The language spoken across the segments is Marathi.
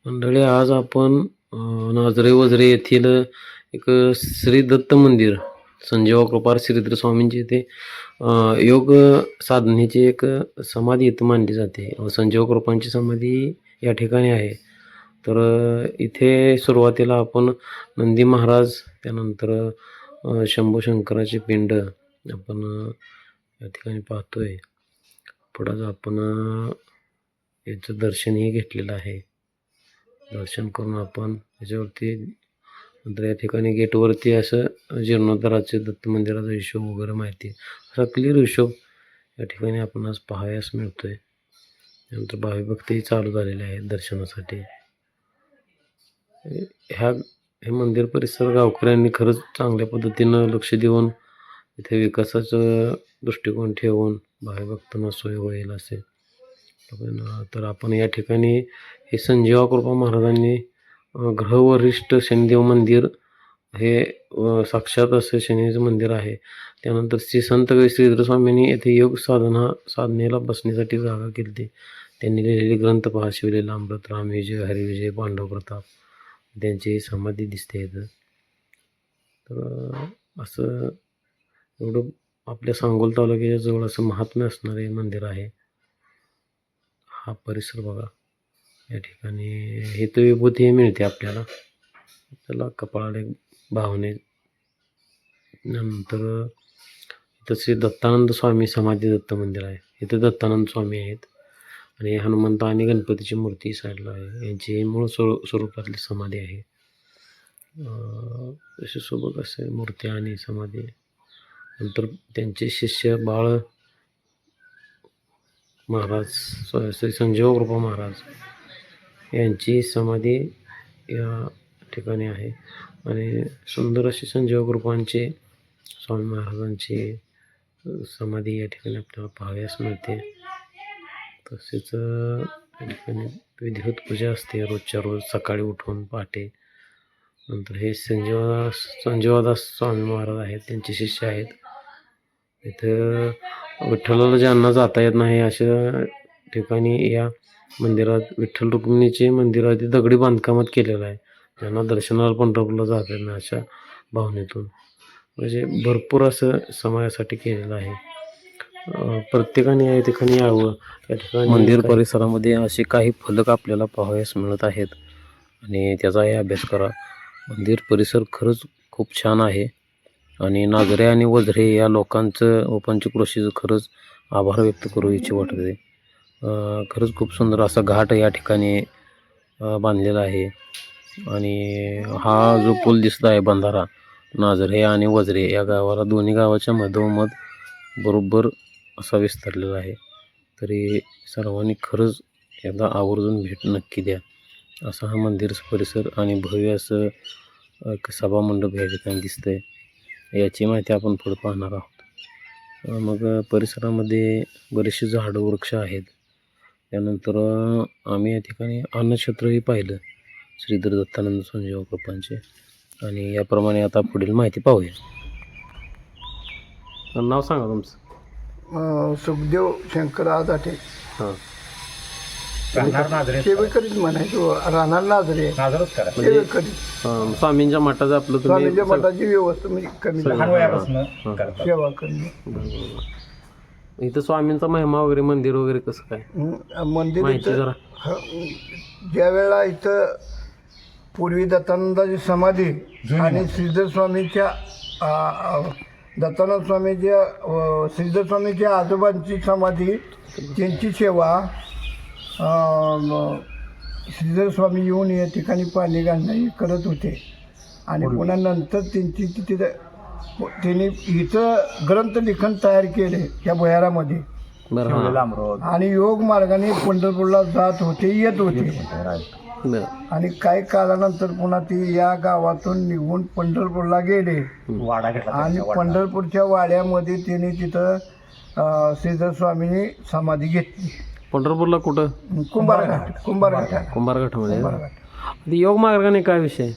मंडळी आज आपण नाझरे वझरे येथील एक श्री दत्त मंदिर संजीवा कृपार श्रीधर स्वामींची इथे योग साधनेची एक समाधी इथं मानली जाते व संजीवा कृपांची समाधी या ठिकाणी आहे. तर इथे सुरुवातीला आपण नंदी महाराज त्यानंतर शंभू शंकराची पिंड आपण या ठिकाणी पाहतोय. पुढं आपण याचं दर्शनही घेतलेलं आहे. दर्शन करून आपण त्याच्यावरती नंतर या ठिकाणी गेटवरती असं जीर्णोद्धाराचे दत्त मंदिराचा हिशोब वगैरे माहिती असा क्लिअर हिशोब या ठिकाणी आपण आज पाहायला मिळतोय. त्यानंतर भावी भक्तही चालू झालेले आहेत दर्शनासाठी. हे मंदिर परिसर गावकऱ्यांनी खरंच चांगल्या पद्धतीनं लक्ष देऊन इथे विकासाचं दृष्टिकोन ठेवून भावी भक्तांना सोय होईल असे. तर आपण या ठिकाणी हे संजीवा कृपा महाराजांनी ग्रहवरिष्ठ शनिदेव मंदिर हे साक्षात असं शनीचं मंदिर आहे. त्यानंतर श्री संत श्रीधर स्वामींनी येथे योग साधनेला बसण्यासाठी जागा केली. त्यांनी लिहिलेले ग्रंथ पहा, शिवलेला अमृत, रामविजय, हरिविजय, पांडव प्रताप त्यांची समाधी दिसते इथं. तर असं एवढं आपल्या सांगोल तालुक्याच्या जवळ असं महात्म्य असणारे मंदिर आहे. हा परिसर बघा. या ठिकाणी हेतू विभूती मिळते आपल्याला कपाळाला भावने. नंतर इथं श्री दत्तानंद स्वामी समाधी दत्त मंदिर आहे. इथं दत्तानंद स्वामी आहेत आणि हनुमंत आणि गणपतीची मूर्ती साईडला आहे. यांची मूळ स्वरूपातली समाधी आहे. असे सोबत असे मूर्ती आणि समाधी. नंतर त्यांचे शिष्य बाळ महाराज श्री संजीवा कृपा महाराज यांची समाधी या ठिकाणी आहे. आणि सुंदर अशी संजीवा कृपांची स्वामी महाराजांची समाधी या ठिकाणी आपल्याला पाहावयास मिळते. तसेच या ठिकाणी विधिवत पूजा असते रोजच्या रोज सकाळी उठून पहाटे. नंतर हे संजीवादास स्वामी महाराज आहेत, त्यांचे शिष्य आहेत. इथं विठ्ठलाला ज्यांना जाता येत नाही अशा ठिकाणी या मंदिरात विठ्ठल रुक्मिणीचे मंदिर आधी दगडी बांधकामात केलेलं आहे. ज्यांना दर्शनाला पंढरपूरला जाता येत नाही अशा भावनेतून म्हणजे भरपूर असं समाजासाठी केलेलं आहे. प्रत्येकाने या ठिकाणी यावं. या ठिकाणी मंदिर परिसरामध्ये असे काही फलक आपल्याला पाहावयास मिळत आहेत आणि त्याचाही अभ्यास करा. मंदिर परिसर खरंच खूप छान आहे आणि नाझरे आणि वझरे या लोकांचं व पंचक्रोशीचं खरंच आभार व्यक्त करू इच्छा वाटते. खरंच खूप सुंदर असा घाट या ठिकाणी बांधलेला आहे. आणि हा जो पूल दिसत आहे बंधारा नाझरे आणि वझरे या गावाला दोन्ही गावाच्या मधोमध बरोबर असा विस्तारलेला आहे. तरी सर्वांनी खरंच एकदा आवर्जून भेट नक्की द्या. असा हा मंदिर परिसर आणि भव्य असं एक सभामंडप या ठिकाणी दिसतंय. याची माहिती आपण पुढे पाहणार आहोत. मग परिसरामध्ये बरेचसे झाडं वृक्ष आहेत. त्यानंतर आम्ही या ठिकाणी अन्नछत्रही पाहिलं श्रीधर दत्तानंद संजीवा कृपांचे. आणि याप्रमाणे आता पुढील माहिती पाहूया. नाव सांगा तुमचं. सुखदेव शंकर आदाटे. हां. सेवेकरीच म्हणायचो. राहणार नाझरे सेवेकरी. स्वामींच्या मठाचं आपलं तुम्ही स्वामींच्या मठाची व्यवस्था म्हणजे कमी सेवा करणं. इथं स्वामींचा महिमा वगैरे मंदिर वगैरे कसं काय मंदिर माहिती जरा. ज्या वेळेला इथं पूर्वी दत्तानंदाची समाधी आणि श्रीधर स्वामींच्या दत्तानंद स्वामीच्या श्रीधर स्वामीच्या आजोबांची समाधी त्यांची सेवा श्रीधर स्वामी येऊन या ठिकाणी पाणी घालणं करत होते. आणि पुन्हा नंतर त्यांनी इथं ग्रंथलिखन तयार केले ह्या भुयारामध्ये. आणि योग मार्गाने पंढरपूरला जात होते येत होते. आणि काही काळानंतर पुन्हा ती या गावातून निघून पंढरपूरला गेले. आणि पंढरपूरच्या वाड्यामध्ये त्यांनी तिथं श्रीधर स्वामींनी समाधी घेतली. पंढरपूरला कुठं? कुंभारघाटामध्ये. योग मार्गाने काय विषय?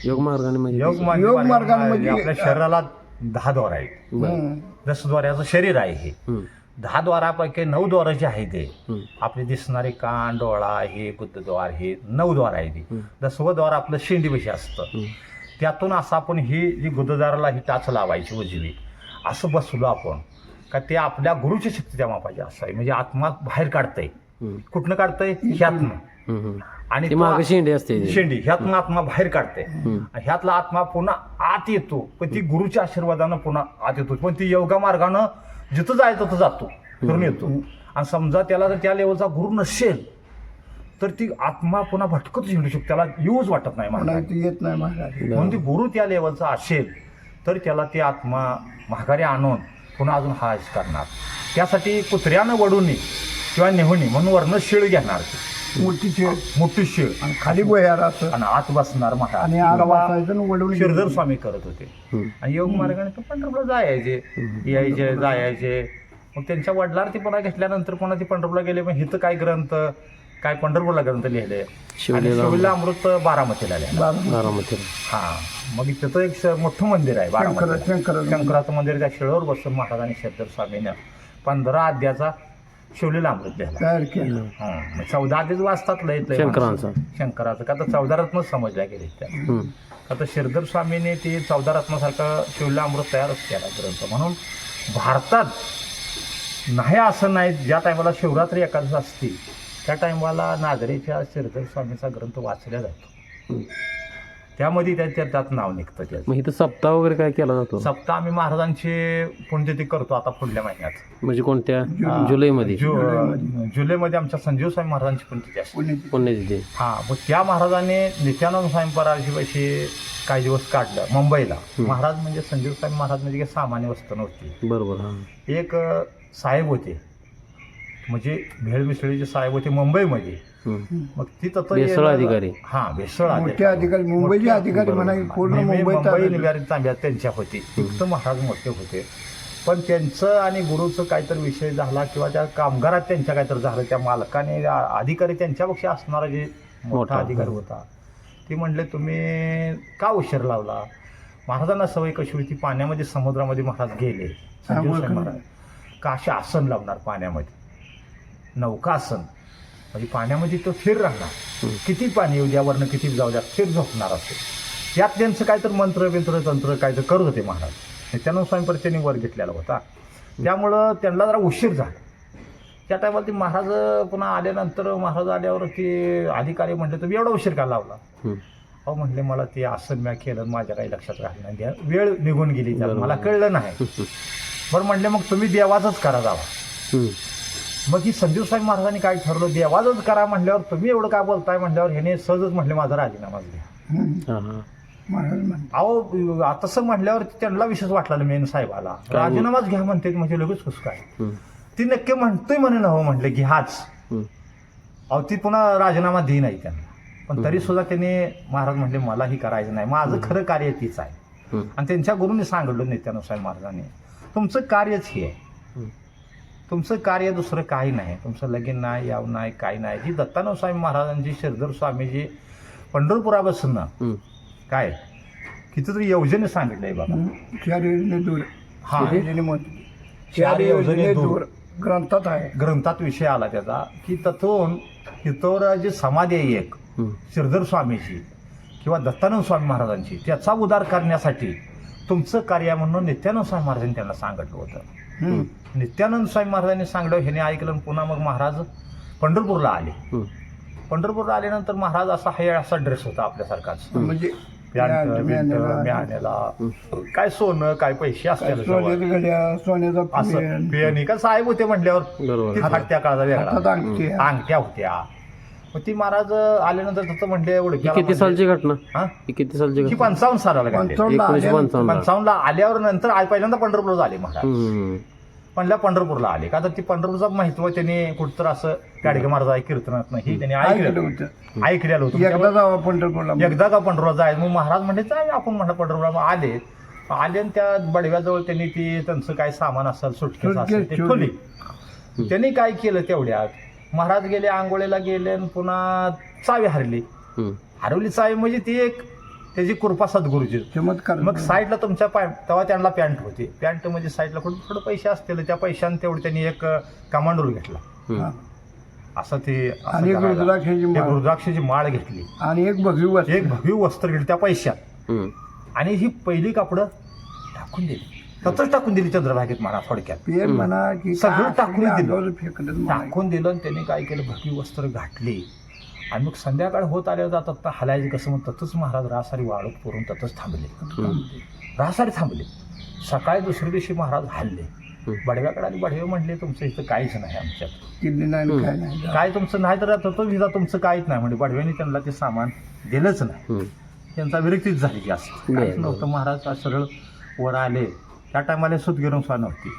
योग मार्गाने म्हणजे योग मार्गाने म्हणजे आपल्या शरीराला 10 द्वार आहेत. 10 द्वाराचं शरीर आहे हे. 10 द्वारापैकी 9 द्वार जे आहे ते हं. आपले दिसणारे कान डोळा हे बुद्धद्वार हे 9 द्वार आहे ते. 10वं द्वार आपलं शेंडीपाशी असतं. हं. त्यातून असं आपण ही जी गुरुद्वाराला ही टाच लावायची उजवी असं बसलो आपण का ते आपल्या गुरुची शक्ती त्या मापाची असं आहे. म्हणजे आत्मा बाहेर काढतंय. हं. कुठनं काढतंय ह्यातनं. हं. हं. आणि ती तो मागं शेंडी असते ती. शेंडी ह्यातनं आत्मा बाहेर काढते. हं. ह्यातला आत्मा पुन्हा आत येतो पण ती गुरुच्या आशीर्वादानं पुन्हा आत येतो. पण ती योगा मार्गानं जिथं जायचं तिथं जातो फिरून येतो. आणि समजा त्याला जर त्या लेवलचा गुरु नसेल तर ती आत्मा पुन्हा भटकत हिंडू शकते. त्याला यूज वाटत नाही मला महाराज. ती येत नाही महाराज. म्हणून ती गुरु त्या लेवलचा असेल तर त्याला ती आत्मा माघारी आणून पुन्हा अजून हाज करणार. त्यासाठी कुत्र्यानं वडून किंवा नेहुनी म्हणून वरनं शिळ घेणार ती. मोठी शेळ मोठी शिळ आणि खाली बोयारा असं आणि आत बसणार महाराज. आणि आत तेव्हा बसायचं आणि वडून शिरधर स्वामी करत होते. हं. आणि योग मार्गाने तो पंढरपूरला यायचे जायचे. मग त्यांच्या वडिलांना ती पुन्हा घेतल्यानंतर पुन्हा ती पंढरपूरला गेले. मग इथं काय ग्रंथ काय पंढरपूरला ग्रंथ लिहिले आणि शिवलीला अमृत बारामतीला लिहिलं. बारामतीला. हा मग तिथं एक मोठं मंदिर आहे बारामतीला. शंकराचं मंदिर. त्या शिळेवर बसून महाराजांनी शिरधर स्वामीनं 15 अध्यायाचा शिवलीला अमृत लिहिला. तयार केलं. 14 अध्याय वाचतात लय शंकरांचा. शंकराचं का तर 14 रत्न समजल्या गेले त्या. हं. आता शिरधर स्वामीने ते 14 रत्नासारखं शिवलीला अमृत तयारच केला ग्रंथ. म्हणून भारतात नाही असं नाही. ज्या टायमाला शिवरात्री एकादशी असते त्या टायमाला नागरेच्या शिरधर स्वामीचा ग्रंथ वाचला जातो. हं. त्यामध्ये त्यात नाव निघतं त्याचं. मग इथं सप्ताह वगैरे काय केला जातो? सप्ताह आम्ही महाराजांचे पुण्यतिथी करतो आता पुढल्या महिन्यात. म्हणजे कोणत्या? जुलैमध्ये. जुलैमध्ये आमच्या संजीव स्वामी महाराजांची पुण्यतिथी असते. पुण्यतिथी. हां मग त्या महाराजांनी नित्यानंद स्वामी पराजीपाशी काही दिवस काढलं मुंबईला. महाराज म्हणजे संजीव स्वामी महाराज म्हणजे काही सामान्य वस्तू नव्हती. बरोबर. हां. एक साहेब होते म्हणजे भेळमिसळीचे साहेब होते मुंबईमध्ये. हं. मग ती तत्व भेसळ अधिकारी. हां भेसळ मोठे अधिकारी मुंबईचे अधिकारी म्हणा पूर्ण मुंबईत मुंबई निवारित तांब्यात त्यांच्या होती. तिथं महाराज मोठे होते. पण त्यांचं आणि गुरुचं काहीतरी विषय झाला किंवा त्या कामगारात त्यांच्या काहीतरी झालं. त्या मालकाने अधिकारी त्यांच्यापेक्षा असणारा जे मोठा अधिकारी होता ते म्हणले तुम्ही का उशीर लावला. महाराजांना सवय कशी होती पाण्यामध्ये समुद्रामध्ये महाराज गेले. संजीव स्वामी महाराज का असे आसन लावणार पाण्यामध्ये नौका आसन म्हणजे पाण्यामध्ये तो स्थिर राहणार. किती पाणी येऊ द्या वरनं किती जाऊ द्या स्थिर झोपणार असेल. यात त्यांचं काहीतरी मंत्र तंत्र काहीतरी करत होते महाराज. त्यानं स्वामी त्यांनी वर घेतलेला होता. त्यामुळं त्यांना जरा उशीर झाला. त्या टायमाला ते महाराज पुन्हा आल्यानंतर महाराज आल्यावर ते अधिकारी म्हटले तुम्ही एवढा उशीर का लावला. अहो म्हणले मला ते आसन म्या केलं माझ्या काही लक्षात राहिलं नाही. वेळ निघून गेली त्याला मला कळलं नाही. बरं म्हणले मग तुम्ही देवाचंच करा जावा. मग ही संजीव स्वामी महाराजांनी काय ठरवलं देवाचंच करा म्हणल्यावर तुम्ही एवढं काय बोलताय म्हणल्यावर ह्याने सहजच म्हणले माझा राजीनामा द्या. अहो तसं म्हटल्यावर त्यांना विशेष वाटला मेन साहेबाला. राजीनामाच घ्या म्हणते म्हणजे लगेच कसं काय. ती नक्की म्हणतोय म्हणे ना हो म्हटलं की हाच. अहो ती पुन्हा राजीनामा दे नाही त्यांना. पण तरी सुद्धा त्यांनी महाराज म्हटले मला ही करायचं नाही माझं खरं कार्य तीच आहे. आणि त्यांच्या गुरुने सांगितलं नित्यानंद स्वामी महाराजांनी तुमचं कार्यच हे आहे. तुमचं कार्य दुसरं काही नाही. तुमचं लगीन नाही याव नाही काही नाही. जी दत्तानंद स्वामी महाराजांची शिरधर स्वामीजी पंढरपुरापासून काय कितीतरी योजने सांगितलंय बाबा. 4 योजने दूर. हा 4 योजने दूर ग्रंथात आहे. ग्रंथात विषय आला त्याचा की तथून इथवर जी समाधी आहे एक शिरधर स्वामीची किंवा दत्तानंद स्वामी महाराजांची त्याचा उद्धार करण्यासाठी तुमचं कार्य म्हणून नित्यानंद स्वामी महाराजांनी त्यांना सांगितलं होतं. नित्यानंद स्वामी महाराजांनी सांगलं ह्याने ऐकलं. पुन्हा मग महाराज पंढरपूरला आले. पंढरपूरला आल्यानंतर महाराज असा ड्रेस होता आपल्यासारखाच म्हणजे म्यानेला काय सोनं काय पैसे असतील असं पेनी का साहेब होते म्हटल्यावर त्या काळाचा वेगळा अंगठ्या होत्या. मग ती महाराज आल्यानंतर तसं म्हणले एवढं किती सालची घटना. हा किती सालची की 55 सालाला 55ला आल्यावर नंतर पहिल्यांदा पंढरपूरला झाले महाराज. म्हणल्या पंढरपूरला आले का तर ती पंढरपूरचं महत्व त्यांनी कुठतर असं गाडगे महाराज कीर्तनात नाही त्यांनी ऐकलेलं होतं. एकदा का पंढरपूरला जायचं. मग महाराज म्हणले जाय आपण म्हणलं पंढरपूरला. आले आणि त्या बडव्याजवळ त्यांनी ती त्यांचं काय सामान असेल सुटकेस असेल ते ठेवली. त्यांनी काय केलं तेवढ्यात महाराज गेले आंघोळीला गेले आणि पुन्हा चावी हरवली चावी म्हणजे ती एक त्याची कृपा सद्गुरूची. चमत्कार. मग साईडला तुमच्या तेव्हा त्यांना पॅन्ट होती. पॅन्ट म्हणजे साईडला थोडं पैसे असतील, त्या पैशाने तेवढं त्यांनी एक कमांडोल घेतला. हा. असं ते असं आणि एक करायला. रुद्राक्षाची एक माळ रुद्राक्षाची माळ घेतली, आणि एक भगवी वस्त्र. एक भव्य वस्त्र घेतली त्या पैशात, आणि ही पहिली कापडं टाकून दिली, तसंच टाकून दिली चंद्रभागेत म्हणा थोडक्यात. पेन म्हणा की सगळं काय टाकून असेल ते दिलं. अंगावर फेकलं म्हणा. टाकून दिलं, आणि त्यांनी काय केलं, भगवी वस्त्र घातली. आणि मग संध्याकाळ होत आल्यावर जातात हलायचे कसं मग ततच महाराज रासारी वाळत करून ततच थांबले. रासारी थांबले. सकाळी दुसऱ्या दिवशी महाराज हल्ले. बडव्याकडे आणि बडवे म्हणले तुमचं इथं काहीच नाही आमच्यात, किल्ली नाही काय नाही. काय तुमचं नाही तर तो विजा तुमचं काहीच नाही म्हणजे. बडव्याने त्यांना ते सामान दिलंच नाही. त्यांचा विरक्तीच झाली जास्त, काहीच नव्हतं. महाराज सरळ वर आले. त्या टायमाला सुतगिरण सुद्धा नव्हती.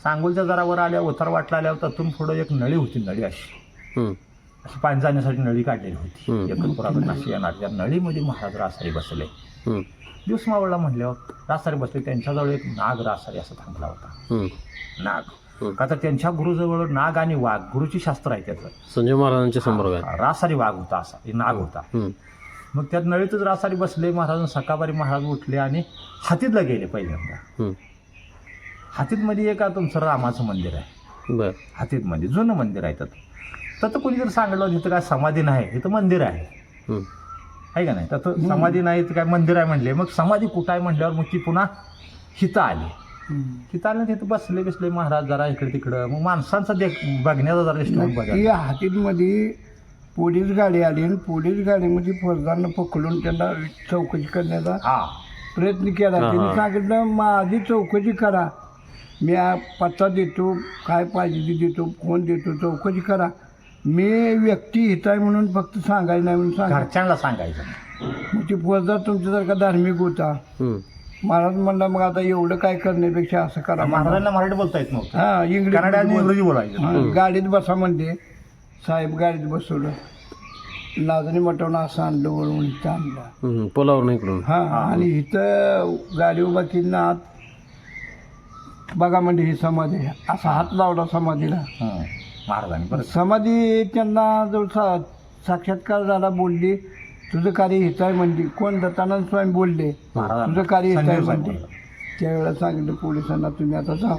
सांगोलच्या जरा वर आल्या, उतार वाटला आल्यावर त्यातून पुढं एक नळी होती. नळी अशी पाणी जाण्यासाठी नळी काढलेली होती. एकपुराकडून अशी येणार. त्या नळीमध्ये महाराज रासारी बसले. दिवस मावळला म्हणल्यावर रासारी बसले. त्यांच्याजवळ एक नाग रासारी असा थांबला होता. नाग, का तर त्यांच्या गुरुजवळ नाग आणि वाघ गुरुची शास्त्र आहे त्याचं. संजय महाराजांच्या समोर रासारी वाघ होता, असा नाग होता. मग त्यात नळीतच रासारी बसले. महाराज सकाळी महाराज उठले आणि हातीतला गेले पहिल्यांदा. हातीतमध्ये एक तुमचं रामाचं मंदिर आहे. हातीतमध्ये जुनं मंदिर आहे. तर कोणी जर सांगितलं तिथं काय समाधी नाही, इथं मंदिर आहे का नाही. तर समाधी नाही तर काय मंदिर आहे म्हणले. मग समाधी कुठं आहे म्हटल्यावर मग ती पुन्हा हिथं आली. हिथं आलं, तिथं बसले महाराज जरा इकडे तिकडं. मग माणसांचा बघण्याचा जरा रेस्टॉरंट बघा. ती हातीमध्ये पोलीस गाडी आली, आणि पोलीस गाडीमध्ये फौजदारांना पकडून त्यांना चौकशी करण्याचा प्रयत्न केला. त्यांनी सांगितलं माझी चौकशी करा, मी पत्ता देतो, काय पाहिजे ते देतो, फोन देतो, चौकशी करा. मी व्यक्ती हित आहे म्हणून फक्त सांगायचं नाही म्हणून घरच्यांना सांगायचं. मग ती फौजदार तुमच्यासारखा धार्मिक होता. महाराज म्हणला मग आता एवढं काय करण्यापेक्षा असं करा. महाराजांना मराठी बोलता येत नव्हतं. हा, इंग्रजी बोलायचं. गाडीत बसा म्हणले. साहेब गाडीत बसवलं, लाजणी मटवून असं आणलं, वळून इथं आणलं पोलावर नाही इकडून. हा, आणि इथं गाडी उभा केली ना, आत बघा म्हणजे ही समाधी, असा हात लावला समाधीला महाराजांनी. समाधी त्यांना जो साक्षात्कार झाला, बोलली तुझं कार्य हित आहे म्हणली. कोण दत्तानंद स्वामी बोलले तुझं कार्य हित आहे म्हणले. त्यावेळेला सांगितलं पोलिसांना तुम्ही आता जावा.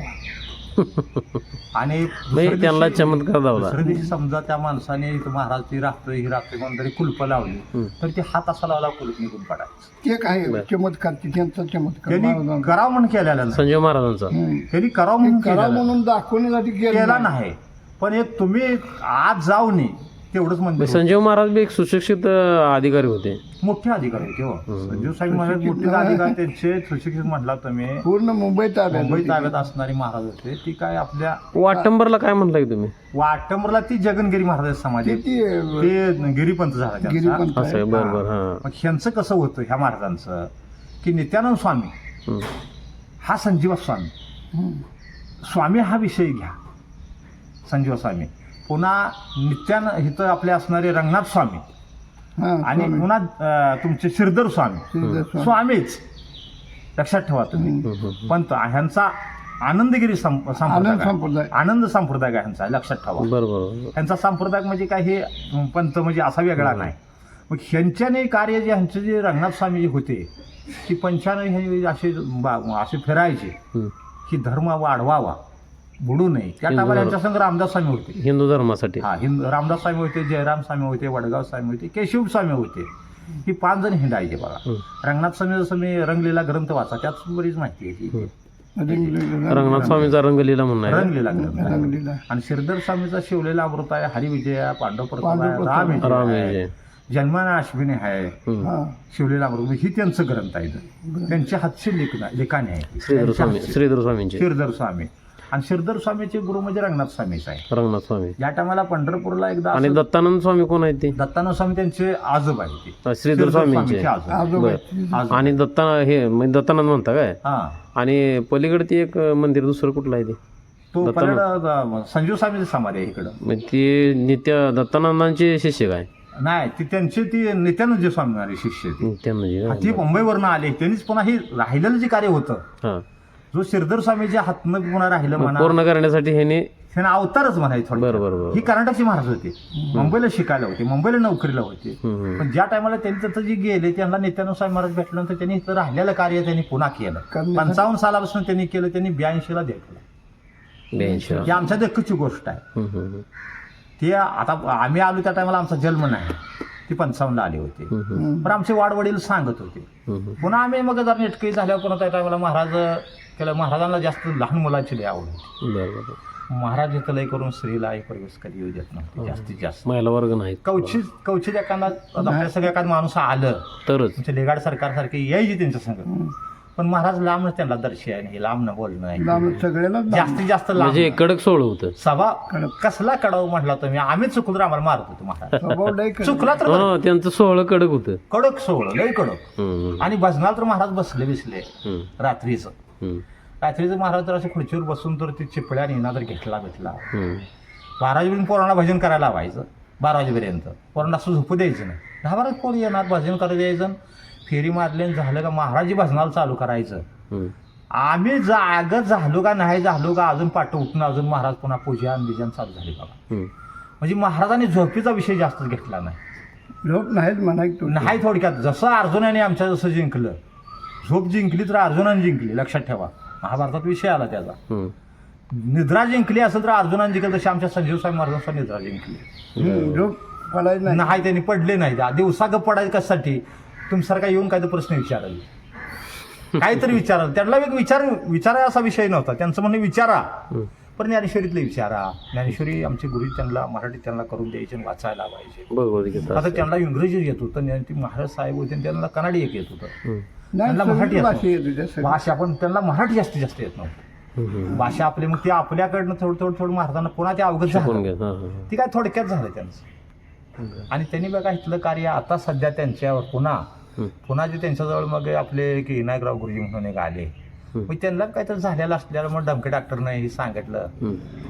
आणि त्यांना चमत्कार दावला. दुसऱ्या दिवशी समजा त्या माणसाने महाराज ती राहतोय ही राहतोय म्हणून तरी कुलप लावली, तर ते हात असा लावला कुलप निघून पडायचं. ते काय चमत्कार, त्यांचा चमत्कार त्यांनी करावं म्हणून केलेला संजय महाराजांचा. त्यांनी करावं म्हणून दाखवण्यासाठी केला नाही. पण एक तुम्ही आज जाऊ नये तेवढंच म्हणजे. संजय महाराज बी एक सुशिक्षित अधिकारी होते, मोठे अधिकारी होते. संजीव साहेब महाराज मोठे अधिकारी, त्यांचे सुशिक्षित म्हटला तुम्ही. पूर्ण मुंबई ताब्यात असणारी महाराज होते. ती काय आपल्या वाटंबरला काय म्हणलं की तुम्ही? वाटंबरला ती जगनगिरी महाराज समाधी, ते गिरीपंथ झाला त्यांचा. असं बरोबर. मग ह्यांचं कसं होतं ह्या महाराजांचं की नित्यानंद स्वामी हा संजीव स्वामी हा विषय घ्या. संजीव स्वामी पुन्हा नित्यानं इथं आपले असणारे रंगनाथ स्वामी, आणि पुन्हा तुमचे श्रीधर स्वामीच लक्षात ठेवा तुम्ही. पंत ह्यांचा आनंदगिरी संप्रदाय, आनंद संप्रदाय ह्यांचा लक्षात ठेवा. बरोबर. ह्यांचा संप्रदाय म्हणजे काय, हे पंत म्हणजे असा वेगळा नाही. मग ह्यांच्याने कार्य जे ह्यांचे जे रंगनाथ स्वामी जे होते की पंचाने हे असे फिरायचे की धर्म वाढवावा, बुडू नये. त्या टायमाला यांच्या संग रामदास स्वामी होते, हिंदू धर्मासाठी. रामदास स्वामी होते, जयराम स्वामी होते, वडगाव स्वामी होते, केशव स्वामी होते. ही 5 जण हिंडायचे बघा. रंगनाथ स्वामी जसं मी रंगलीला ग्रंथ वाचा, त्यात बरीच माहिती आहे. रंगनाथ स्वामीचा रंगलीला म्हणून रंगलीला ग्रंथ. आणि श्रीधर स्वामीचा शिवलेला अमृत आहे, हरिविजय, पांडव प्रताप आहे, रामविजय, जन्माना अश्विनी आहे, शिवलेला अमृत, ही त्यांचं ग्रंथ आहे. त्यांच्या हातची लेखाने आहे श्रीधर स्वामी. आणि श्रीधर स्वामीचे गुरु म्हणजे रंगनाथ स्वामीच आहे. रंगनाथ स्वामी या टायमाला पंढरपूरला एकदा. आणि दत्तानंद स्वामी कोण आहेत ते? दत्तानंद स्वामी त्यांचे आजोबा आहेत, श्रीधर स्वामींचे आजोबा. आणि दत्तानंद म्हणता काय? आणि पलीकडे ती एक मंदिर दुसरं कुठलं आहे ते? तो संजीव स्वामीची समाधी आहे इकडं. ती नित्य दत्तानंदांचे शिष्य काय? नाही, ती त्यांचे ती नित्यानंद स्वामी शिष्य. ती मुंबईवरनं आले, त्यांनीच पुन्हा हे राहिलेलं जे कार्य होतं जो श्रीधर स्वामीच्या हातनं पुन्हा राहिलं म्हणा पूर्ण करण्यासाठी ह्यांनी त्यांना अवतारच म्हणायचं थोडं. बरोबर बरोबर. ही कर्नाटकची महाराज होते, मुंबईला शिकायला होते, मुंबईला नोकरीला होते. पण ज्या टायमाला त्यांनी तिथं जे गेले त्यांना नित्यानंद स्वामी महाराज भेटल्यानंतर त्यांनी इथं राहिलेलं कार्य त्यांनी पुन्हा केलं. 55 सालापासून त्यांनी केलं, त्यांनी 82ला भेटलं. 82. ही आमच्या देखीलची गोष्ट आहे. ते आता आम्ही आलो त्या टायमाला आमचा जन्म नाही, ती 55ला आले होते. पण आमचे वाडवडील सांगत होते. पुन्हा आम्ही मग जर नेटकळी झाल्यावर पुन्हा त्या टायमाला महाराज केलं. महाराजांना जास्त लहान मुलांची लय आवड होती. बरोबर. महाराज इथं लय करून स्त्रीला एक प्रवेश कधी येऊ देत नव्हते जास्तीत जास्त. महिला वर्ग नाहीत कवचित एखादा आपल्या सगळ्या एखादा माणूस आलं तरच. तुमच्या लेगाड सरकारसारखे यायची त्यांच्या संग. पण महाराज लांब त्यांना दर्शन नाही, लांब न बोलणं आहे. सगळ्याला जास्तीत जास्त लांब म्हणजे कडक सोळ होतं. सभा कसला कडाव म्हटला तुम्ही, आम्ही चुकलो तर आम्हाला मारत होतो महाराज. स्वभाव लय कडक. चुकला तर हा, त्यांचं सोहळं कडक होतं. कडक सोहळं लय कडक. आणि भजनाला तर महाराज बसले रात्रीचं महाराज तर असे खुर्चीवर बसून तर ती चिपळ्या निना तर घेतला 12 वाजेपर्यंत पोरांना भजन करायला लावायचं. 12 वाजेपर्यंत पोरांना असं झोपू द्यायचं नाही. 10-12 पोर येणार, भजन करायला द्यायचं. फेरी मारले झालं का महाराजी भजनाला चालू करायचं. आम्ही जागत झालो का नाही झालो का अजून पाठ उठून अजून महाराज पुन्हा पूजन बिजन चालू झाली बघा. म्हणजे महाराजांनी झोपेचा विषय जास्त घेतला नाही. झोप नाहीच म्हणायचं नाही. थोडक्यात जसं अर्जुनाने आमच्या जसं जिंकलं, झोप जिंकली तर अर्जुनाने जिंकली. लक्षात ठेवा, महाभारतात विषय आला त्याचा. निद्रा जिंकली असेल तर अर्जुनाने जिंकलं, तशी आमच्या संजीव स्वामी महाराजांचा निद्रा जिंकली. झोप पडायचं नाही. त्यांनी पडले नाही. दिवसा गप पडायचं कशासाठी, तुमच्यासारखा येऊन काय तर प्रश्न विचाराल, काहीतरी विचाराल. त्यांना एक विचारा असा विषय नव्हता. त्यांचं म्हणणं विचारा, पण ज्ञानेश्वरीतले विचारा. ज्ञानेश्वरी आमचे गुरु त्यांना मराठीत त्यांना करून द्यायचे, वाचायला लावायचे. आता त्यांना इंग्रजी येत होतं, ती महाराज साहेब होते त्यांना कन्नडी एक येत होतं. त्यांना मराठी भाषा, पण त्यांना मराठी जास्तीत जास्त येत नव्हतं. भाषा आपली. मग ती आपल्याकडनं थोडं महाराजांना पुन्हा ते अवगत झालं. ती काय थोडक्यात झालं त्यांचं. आणि त्यांनी बघा इथलं कार्य आता सध्या त्यांच्यावर पुन्हा जे त्यांच्याजवळ मग आपले की विनायकराव गुरुजी म्हणून एक आले. मग त्यांना काहीतरी झालेलं असल्यानं मग डमके डॉक्टरनं हे सांगितलं.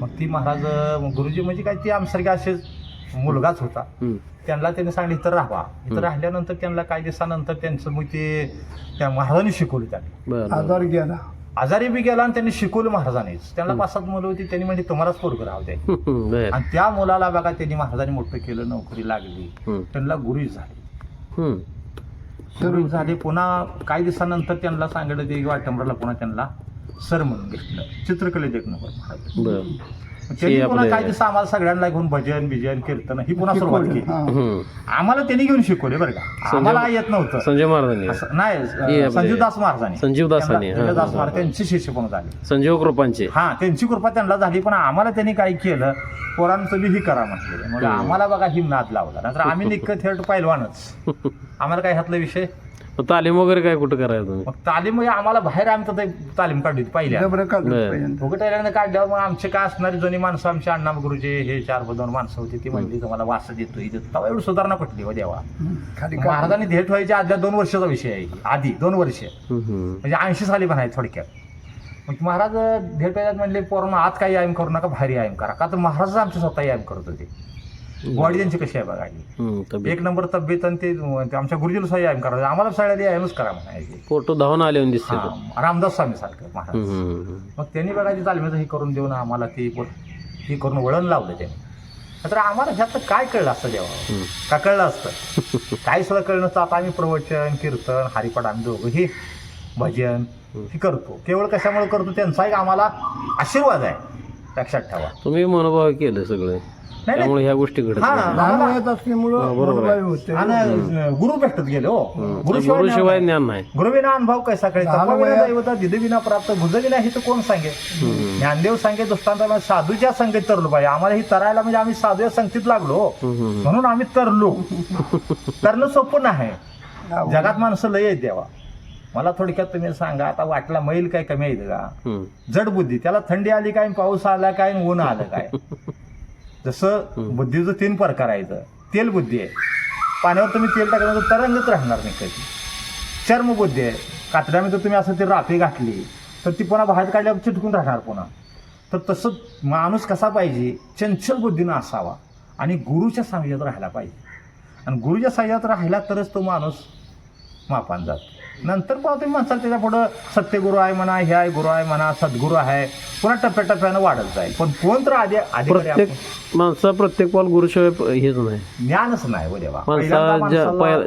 मग ती महाराज गुरुजी म्हणजे काय ती आमसारखा असेच मुलगाच होता. त्यांना त्यांनी सांगितलं इथं राहावा. इथं राहिल्यानंतर त्यांना काही दिवसानंतर त्यांचं मग ते त्या महाराजांनी शिकवलं. त्यांना आजार गेला, आजारी बी गेला आणि त्यांनी शिकवलं महाराजांनीच. त्यांना 5-7 मुलं होती. त्यांनी म्हणजे तुम्हालाच पोरगं राहू द्या. आणि त्या मुलाला बघा त्यांनी महाराजांनी मोठं केलं, नोकरी लागली, त्यांना गुरुजी झाले. गुरु झाले. पुन्हा काही दिवसानंतर त्यांना सांगितलं ते वाटंबराला पुन्हा त्यांना सर म्हणून घेतलं, चित्रकलेत एक नंबर महाराज. त्यांनी पुन्हा काही दिवस आम्हाला सगळ्यांना घेऊन भजन बिजन कीर्तन ही पुन्हा सुरुवात केली. आम्हाला त्यांनी घेऊन शिकवले बरं का, आम्हाला येत नव्हतं. संजय महाराजांनी नाही, संजीवदास महाराजांनी. संजीवदास महाराज त्यांची शिष्य पण झाले. संजीव कृपांचे. हा, त्यांची कृपा त्यांना झाली. पण आम्हाला त्यांनी काय केलं, पोरांचं बी ही करा म्हटलं. मग आम्हाला बघा ही नाद लावला. नंतर आम्ही निक्क थेट पहिलवानच. आम्हाला काय ह्यातला विषय. तालीम वगैरे काय कुठं करायचं तुम्ही? मग तालीम म्हणजे आम्हाला बाहेर आम्ही तर तालीम काढली होती पहिल्या. फुकटायला काढल्यावर मग आमचे काय असणारी जुनी माणसं, आमचे अण्णा गुरुजी हे 4-2 माणसं होती. ती म्हणली तुम्हाला वास देतो ही देतो. तेव्हा एवढी सुधारणा पटली हो देवा. महाराजांनी भेट व्हायच्या आदल्या 2 वर्षाचा विषय आहे. आधी 2 वर्ष म्हणजे 80 साली पण आहे थोडक्यात. मग महाराज भेट व्हायच्यात म्हणले पोरांना आत काही व्यायाम करू नका, बाहेर व्यायाम करा. का तर महाराज आमचे स्वतः व्यायाम करत होते. बॉडी त्यांची कशी आहे बघा, 1 नंबर तब्येत. आणि ते आमच्या गुरुजीला सुद्धा व्यायाम करायचं, आम्हाला सगळ्या व्यायामच करा म्हणायचे. फोटो धावून आले दिसते. रामदास स्वामी सारखं महाराज. मग त्यांनी बघायची तालमीचं हे करून देऊन आम्हाला ते हे करून वळण लावलं त्यांनी. तर आम्हाला ह्यात काय कळलं असतं देवा, का कळलं असतं काही सुद्धा कळलं नसतं. आता आम्ही प्रवचन कीर्तन हरिपाठ आम्ही दोघं हे भजन हे करतो. केवळ कशामुळे करतो, त्यांचा एक आम्हाला आशीर्वाद आहे, लक्षात ठेवा. तुम्ही मनोभाव केलं सगळं, त्यामुळे ह्या गोष्टी घडत. गुरु भेटत गेले हो. गुरुशिवाय ज्ञान नाही. गुरुविना अनुभव कैसा कळेल, दिदविना प्राप्त गुजविना हे तर कोण सांगे. ज्ञानदेव सांगे दृष्टांत साधूच्या संगतीत तरलो पाहिजे. आम्हाला ही तरायला म्हणजे आम्ही साधूच्या संगतीत लागलो म्हणून आम्ही तरलो. तरणं सोपं नाही. जगात माणसं लय आहेत देवा. मला थोडक्यात तुम्ही सांगा, आता वाटला मैल काय कमी आहे का, जड बुद्धी. त्याला थंडी आली काय, पाऊस आला काय, ऊन आलं काय. जसं बुद्धीचं 3 प्रकार आहेत. तेल बुद्धी आहे, पाण्यावर तुम्ही तेल टाकल्यानंतर तरंगत राहणार नाही कधी. चर्म बुद्धी आहे, कातड्यामध्ये तुम्ही असं ती रापी घातली तर ती पुन्हा बाहेर काढल्यावर चिटकून राहणार पुन्हा. तर तसं माणूस कसा पाहिजे, चंचल बुद्धीनं असावा आणि गुरुच्या साह्यात राहायला पाहिजे. आणि गुरुच्या साह्यात राहिला तरच तो माणूस मापान जातो. नंतर पुन्हा तुम्ही म्हणसाल त्याच्या पुढं सत्यगुरू आहे म्हणा, हे आहे गुरु आहे म्हणा, सद्गुरू आहे, पुन्हा टप्प्याटप्प्यानं वाढत जाईल. पण कोण तर अधिकारी प्रत्येक माणसा प्रत्येक पाऊल गुरुशिवाय हेच नाही. ज्ञानच नाही हो देवा.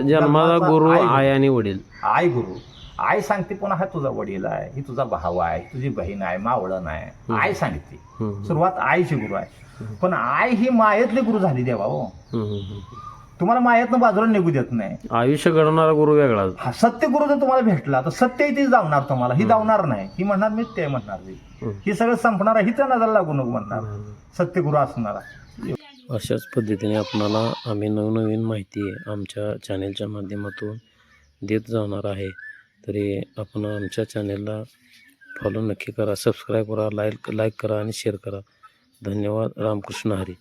जन्माला गुरु आई आणि वडील. आई गुरु, आई सांगते पुन्हा हा तुझा वडील आहे, ही तुझा भाऊ आहे, तुझी बहीण आहे, मावळण आहे, आई सांगते. सुरुवात आईची गुरु आहे. पण आई ही मायेतली गुरु झाली देवा हो. तुम्हाला मायेतनं बाजूला निघू देत नाही. आयुष्य घडवणारा गुरु वेगळा. हा सत्य गुरु जर तुम्हाला भेटला तर सत्य ती जावणार तुम्हाला, ही जावणार नाही. ही म्हणणार मी ते म्हणणार, ही सगळं संपणार आहे, ही त्या नजर लागू नको म्हणणार सत्य गुरु असणारा. अशाच पद्धतीने आपणाला आम्ही नवनवीन माहिती आमच्या चॅनेलच्या माध्यमातून देत जाणार आहे. तरी आपण आमच्या चॅनेलला फॉलो नक्की करा, सबस्क्राईब करा, लाईक करा आणि शेअर करा. धन्यवाद. रामकृष्ण हरी.